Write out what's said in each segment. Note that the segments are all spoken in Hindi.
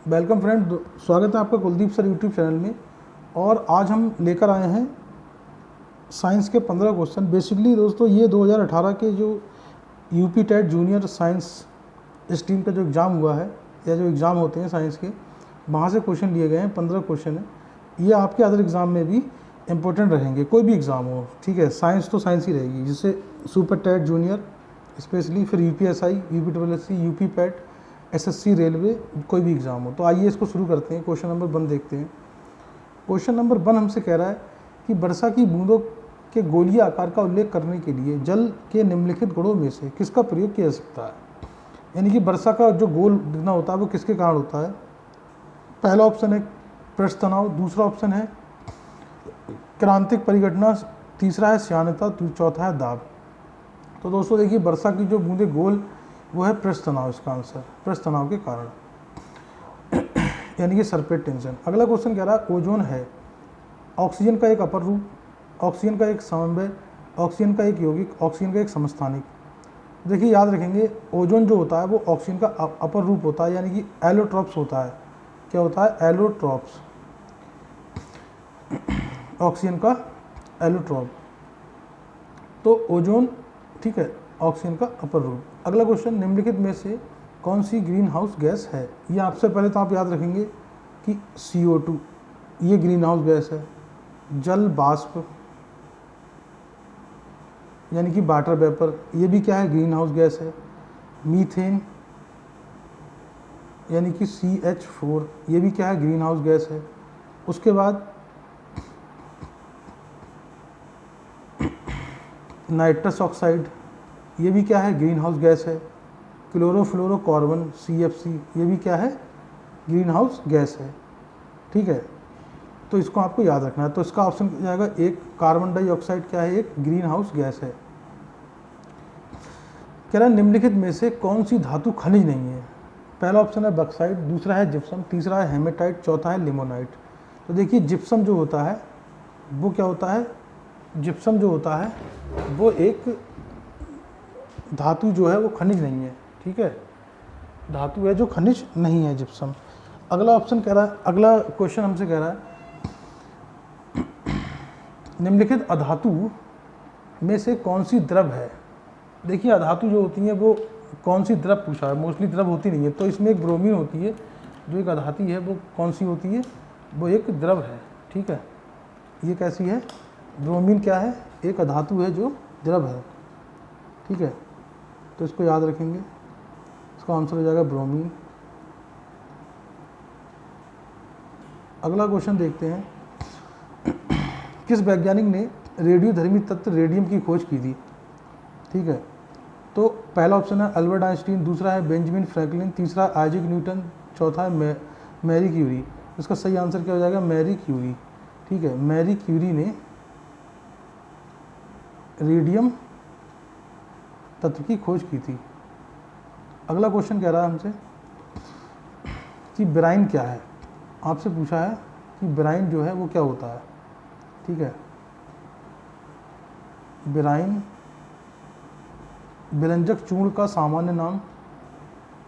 वेलकम फ्रेंड, स्वागत है आपका कुलदीप सर यूट्यूब चैनल में। और आज हम लेकर आए हैं साइंस के 15 क्वेश्चन। बेसिकली दोस्तों ये 2018 के जो UP TET junior science stream का जो एग्ज़ाम हुआ है या जो एग्ज़ाम होते हैं साइंस के, वहाँ से क्वेश्चन लिए गए हैं। 15 क्वेश्चन है। ये आपके अदर एग्ज़ाम में भी इम्पोर्टेंट रहेंगे, कोई भी एग्ज़ाम हो, ठीक है। साइंस तो साइंस ही रहेगी, जिससे सुपर टेट जूनियर स्पेशली, फिर UPSI, UP UP PAT, SSC, railway, कोई भी एग्ज़ाम हो। तो आइए इसको शुरू करते हैं। क्वेश्चन नंबर 1 देखते हैं। क्वेश्चन नंबर 1 हमसे कह रहा है कि वर्षा की बूंदों के गोलीय आकार का उल्लेख करने के लिए जल के निम्नलिखित गुणों में से किसका प्रयोग किया जा सकता है। यानी कि वर्षा का जो गोल दिखना होता है वो किसके कारण होता है। पहला ऑप्शन है पृष्ठ तनाव, दूसरा ऑप्शन है क्रांतिक परिघटना, तीसरा है श्यानता, चौथा है दाब। तो दोस्तों देखिए, वर्षा की जो बूंदे गोल वो है पृष्ठ तनाव, इसका आंसर पृष्ठ तनाव के कारण, यानी कि सरफेस टेंशन। अगला क्वेश्चन कह रहा है ओजोन है ऑक्सीजन का एक अपर रूप, ऑक्सीजन का एक समन्वय, ऑक्सीजन का एक यौगिक, ऑक्सीजन का एक समस्थानिक। देखिए याद रखेंगे, ओजोन जो होता है वो ऑक्सीजन का अपर रूप होता है, यानी कि एलोट्रॉप्स होता है। क्या होता है? एलोट्रॉप्स, ऑक्सीजन का एलोट्रॉप। तो ओजोन, ठीक है, ऑक्सीजन का अपर रूप। अगला क्वेश्चन, निम्नलिखित में से कौन सी ग्रीन हाउस गैस है। ये आपसे पहले तो आप याद रखेंगे कि CO2 ये ग्रीन हाउस गैस है। जल बाष्प यानी कि वाटर वेपर, ये भी क्या है? ग्रीन हाउस गैस है। मीथेन यानी कि CH4, ये भी क्या है? ग्रीन हाउस गैस है। उसके बाद नाइट्रस ऑक्साइड, ये भी क्या है? ग्रीन हाउस गैस है। क्लोरोफ्लोरोकार्बन CFC, ये भी क्या है? ग्रीन हाउस गैस है, ठीक है। तो इसको आपको याद रखना है। तो इसका ऑप्शन हो जाएगा एक, कार्बन डाइऑक्साइड क्या है? एक ग्रीन हाउस गैस है। कह रहा है निम्नलिखित में से कौन सी धातु खनिज नहीं है। पहला ऑप्शन है बक्साइट, दूसरा है जिप्सम, तीसरा है हेमेटाइट, चौथा है लिमोनाइट। तो देखिए जिप्सम जो होता है वो क्या होता है? जिप्सम जो होता है वो एक धातु जो है वो खनिज नहीं है, ठीक है। धातु है जो खनिज नहीं है जिप्सम। अगला ऑप्शन कह रहा है, अगला क्वेश्चन हमसे कह रहा है निम्नलिखित अधातु में से कौन सी द्रव है। देखिए अधातु जो होती हैं वो कौन सी द्रव पूछा है, मोस्टली द्रव होती नहीं है। तो इसमें एक ब्रोमीन होती है जो एक अधातु है, वो कौन सी होती है? वो एक द्रव है, ठीक है। ये कैसी है? ब्रोमीन क्या है? एक अधातु है जो द्रव है, ठीक है। तो इसको याद रखेंगे, इसका आंसर हो जाएगा ब्रोमीन। अगला क्वेश्चन देखते हैं, किस वैज्ञानिक ने रेडियोधर्मी तत्व रेडियम की खोज की थी, ठीक है। तो पहला ऑप्शन है अल्बर्ट आइंस्टीन, दूसरा है बेंजामिन फ्रैंकलिन, तीसरा आइजैक न्यूटन, चौथा है मैरी क्यूरी। इसका सही आंसर क्या हो जाएगा? मैरी क्यूरी, ठीक है। मैरी क्यूरी ने रेडियम तत्व की खोज की थी। अगला क्वेश्चन कह रहा है हमसे कि ब्राइन क्या है। आपसे पूछा है कि ब्राइन जो है वो क्या होता है, ठीक है। ब्राइन विलंजक चूर्ण का सामान्य नाम,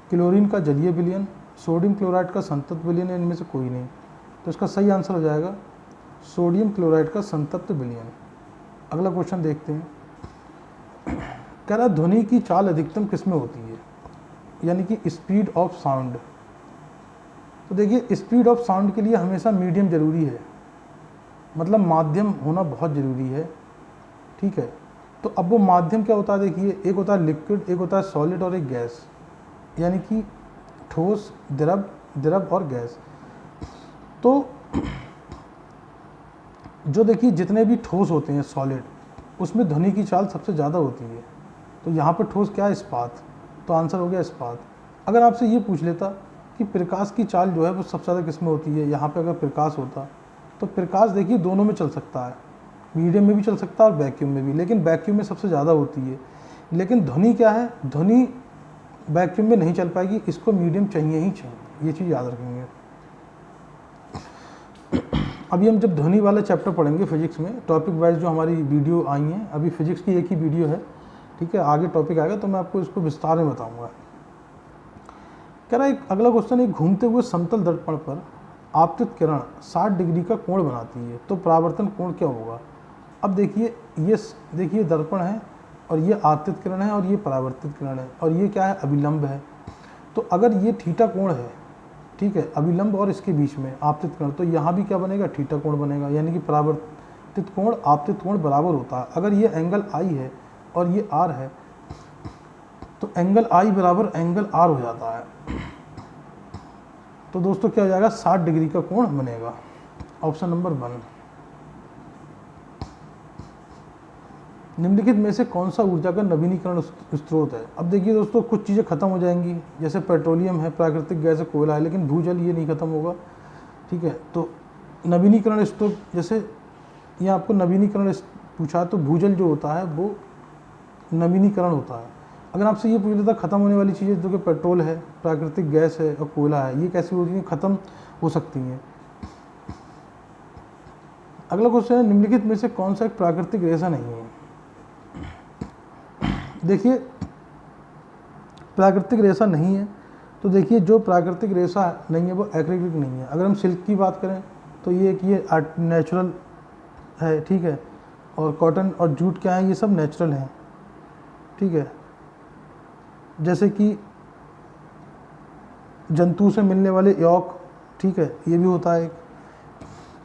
क्लोरीन का जलीय विलयन, सोडियम क्लोराइड का संतप्त विलयन, इनमें से कोई नहीं। तो इसका सही आंसर हो जाएगा सोडियम क्लोराइड का संतप्त विलयन। अगला क्वेश्चन देखते हैं, कह रहा ध्वनि की चाल अधिकतम किसमें होती है, यानी कि स्पीड ऑफ साउंड। तो देखिए स्पीड ऑफ साउंड के लिए हमेशा मीडियम जरूरी है, मतलब माध्यम होना बहुत ज़रूरी है, ठीक है। तो अब वो माध्यम क्या होता है? देखिए एक होता है लिक्विड, एक होता है सॉलिड और एक गैस, यानी कि ठोस, द्रव और गैस। तो जो देखिए जितने भी ठोस होते हैं सॉलिड, उसमें ध्वनि की चाल सबसे ज़्यादा होती है। तो यहाँ पर ठोस क्या है? इस्पात। तो आंसर हो गया इस्पात। अगर आपसे ये पूछ लेता कि प्रकाश की चाल जो है वो सबसे ज़्यादा किस में होती है, यहाँ पे अगर प्रकाश होता तो प्रकाश देखिए दोनों में चल सकता है, मीडियम में भी चल सकता है और वैक्यूम में भी, लेकिन वैक्यूम में सबसे ज़्यादा होती है। लेकिन ध्वनि क्या है? ध्वनि वैक्यूम में नहीं चल पाएगी, इसको मीडियम चाहिए ही चाहिए, ये चीज़ याद रखेंगे। अभी हम जब ध्वनि वाला चैप्टर पढ़ेंगे फिजिक्स में, टॉपिक वाइज जो हमारी वीडियो आई हैं, अभी फिजिक्स की एक ही वीडियो है, ठीक है। आगे टॉपिक आएगा तो मैं आपको इसको विस्तार में बताऊंगा। कह रहा है एक अगला क्वेश्चन, एक घूमते हुए समतल दर्पण पर आपतित किरण 60 डिग्री का कोण बनाती है, तो परावर्तन कोण क्या होगा। अब देखिए ये देखिए दर्पण है और ये आपतित किरण है और ये परावर्तित किरण है और ये क्या है, अभिलंब है। तो अगर ये थीटा कोण है, ठीक है, अभिलंब और इसके बीच में आपतित कोण, तो यहाँ भी क्या बनेगा, थीटा कोण बनेगा, यानी कि परावर्तित कोण आपतित कोण बराबर होता है। अगर ये एंगल आई है और ये आर है तो एंगल आई बराबर एंगल आर हो जाता है। तो दोस्तों क्या हो जाएगा, 60 डिग्री का कोण बनेगा। Option number 1। निम्नलिखित में से कौन सा ऊर्जा का नवीनीकरण स्रोत है। अब देखिए दोस्तों, कुछ चीज़ें खत्म हो जाएंगी, जैसे पेट्रोलियम है, प्राकृतिक गैस है, कोयला है, लेकिन भूजल ये नहीं खत्म होगा, ठीक है। तो नवीनीकरण स्रोत, जैसे ये आपको नवीनीकरण पूछा तो भूजल जो होता है वो नवीनीकरण होता है। अगर आपसे ये पूछ लेता खत्म होने वाली चीज़ें, जो कि पेट्रोल है, प्राकृतिक गैस है और कोयला है, ये कैसी होती हैं, खत्म हो सकती हैं। अगला क्वेश्चन है, निम्नलिखित में से कौन सा एक प्राकृतिक रेशा नहीं है। देखिए प्राकृतिक रेशा नहीं है, तो देखिए जो प्राकृतिक रेशा नहीं है वो एक्रिलिक नहीं है। अगर हम सिल्क की बात करें तो ये नेचुरल है, ठीक है, और कॉटन और जूट क्या है, ये सब नेचुरल हैं, ठीक है। जैसे कि जंतु से मिलने वाले यॉक, ठीक है, ये भी होता है एक।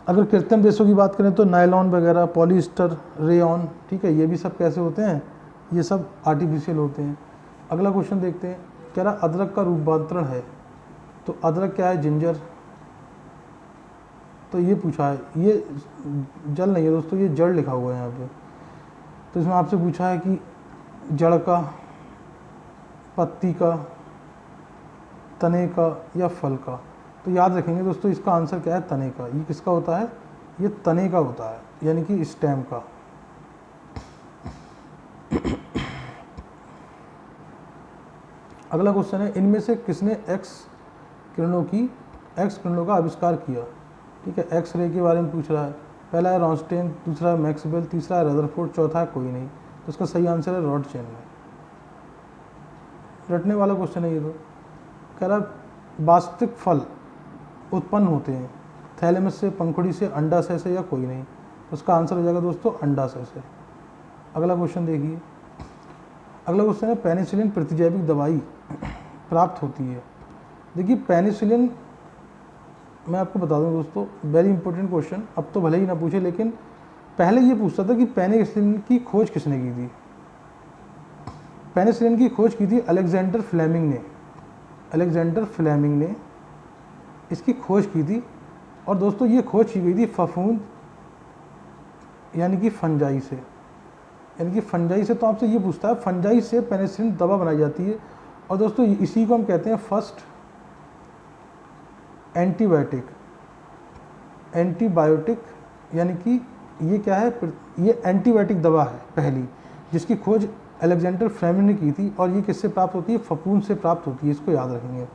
अगर कृत्रिम रेशों की बात करें तो नायलॉन वगैरह, पॉलिएस्टर, रेयॉन, ठीक है, ये भी सब कैसे होते हैं, ये सब आर्टिफिशियल होते हैं। अगला क्वेश्चन देखते हैं, कह रहा अदरक का रूपांतरण है, तो अदरक क्या है, जिंजर, तो ये पूछा है, ये जल नहीं है दोस्तों, ये जड़ लिखा हुआ है यहाँ पे। तो इसमें आपसे पूछा है कि जड़ का, पत्ती का, तने का या फल का। तो याद रखेंगे दोस्तों, इसका आंसर क्या है, तने का। ये किसका होता है, ये तने का होता है, यानी कि स्टेम का। अगला क्वेश्चन है, इनमें से किसने एक्स किरणों का आविष्कार किया, ठीक है। एक्स रे के बारे में पूछ रहा है। पहला है रॉन्स्टेन, दूसरा है मैक्सवेल, तीसरा है रदरफोर्ड, चौथा है कोई नहीं। तो इसका सही आंसर है रॉन्स्टेन है। रटने वाला क्वेश्चन है ये। तो कह रहा वास्तविक फल उत्पन्न होते हैं थैलेमस से, पंखुड़ी से, अंडाशय से या कोई नहीं। तो उसका आंसर हो जाएगा दोस्तों अंडाशय से। अगला क्वेश्चन देखिए, अगला क्वेश्चन है, पेनिसिलिन प्रतिजैविक दवाई प्राप्त होती है। देखिए पेनिसिलिन, मैं आपको बता दूं दोस्तों, वेरी इंपॉर्टेंट क्वेश्चन। अब तो भले ही ना पूछे, लेकिन पहले ये पूछता था कि पेनिसिलिन की खोज किसने की थी। पेनिसिलिन की खोज की थी अलेक्जेंडर फ्लेमिंग ने। अलेक्जेंडर फ्लेमिंग ने इसकी खोज की थी। और दोस्तों ये खोज की गई थी फफूंद यानी कि फंजाई से। यानी कि फंजाई से, तो आपसे ये पूछता है फंजाई से पेनिसिलिन दवा बनाई जाती है। और दोस्तों इसी को हम कहते हैं फर्स्ट एंटीबायोटिक, यानी कि ये क्या है, ये एंटीबायोटिक दवा है पहली, जिसकी खोज अलेक्जेंडर फ्लेमिंग ने की थी। और ये किससे प्राप्त होती है, फफूंद से प्राप्त होती है, इसको याद रखेंगे।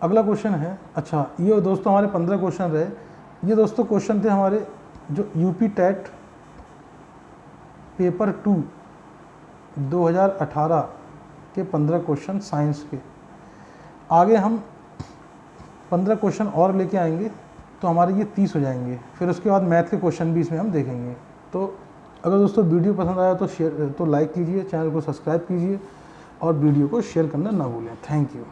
अगला क्वेश्चन है, अच्छा ये दोस्तों हमारे 15 क्वेश्चन रहे। ये दोस्तों क्वेश्चन थे हमारे जो यूपी टेट पेपर 2 2018 के 15 क्वेश्चन साइंस के। आगे हम 15 क्वेश्चन और लेके आएंगे, तो हमारे ये 30 हो जाएंगे। फिर उसके बाद मैथ के क्वेश्चन भी इसमें हम देखेंगे। तो अगर दोस्तों वीडियो पसंद आया तो लाइक कीजिए, चैनल को सब्सक्राइब कीजिए और वीडियो को शेयर करना ना भूलें। Thank you.